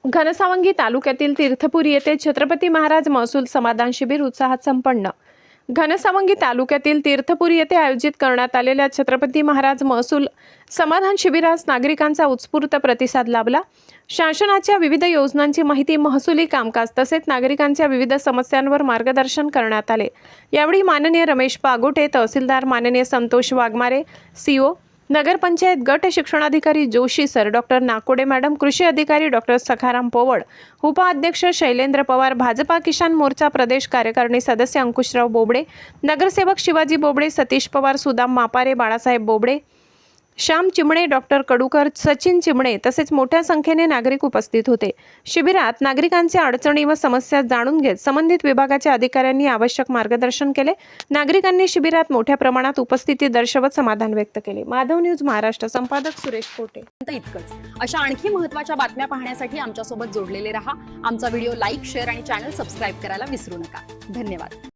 घनसावंगी तालुक्यातील तीर्थपुरी येथे छत्रपती महाराज महसूल समाधान शिबिर उत्साहात संपन्न। घनसावंगी तालुक्यातील तीर्थपुरी येथे आयोजित करण्यात आलेल्या छत्रपती महाराज महसूल समाधान शिबिरास नागरिकांचा उत्स्फूर्त प्रतिसाद लाभला। शासनाच्या विविध योजनांची माहिती, महसुली कामकाज तसेच नागरिकांच्या विविध समस्यांवर मार्गदर्शन करण्यात आले। यावेळी माननीय रमेश पागोटे, तहसीलदार माननीय संतोष वाघमारे, सीओ नगरपंचायत गट शिक्षणाधिकारी जोशी सर, डॉक्टर नाकोडे मॅडम, कृषी अधिकारी डॉक्टर सखाराम पोवड, उपाध्यक्ष शैलेंद्र पवार, भाजपा किसान मोर्चा प्रदेश कार्यकारिणी सदस्य अंकुशराव बोबडे, नगरसेवक शिवाजी बोबडे, सतीश पवार, सुदाम मापारे, बाळासाहेब बोबडे, श्याम चिमणे, डॉक्टर कडूकर, सचिन चिमणे तसेच मोठ्या संख्येने नागरिक उपस्थित होते। शिबिरात नागरिकांच्या अडचणी व समस्या जाणून घेत संबंधित विभागाच्या अधिकाऱ्यांनी आवश्यक मार्गदर्शन केले। नागरिकांनी शिबिरात मोठ्या प्रमाणात उपस्थिती दर्शवत समाधान व्यक्त केले। माधव न्यूज महाराष्ट्र, संपादक सुरेश कोटे। इतकंच। अशा आणखी महत्त्वाच्या बातम्या पाहण्यासाठी आमच्या सोबत जोडलेले रहा। आमचा व्हिडिओ लाईक, शेअर आणि चॅनल सबस्क्राइब करायला विसरू नका। धन्यवाद।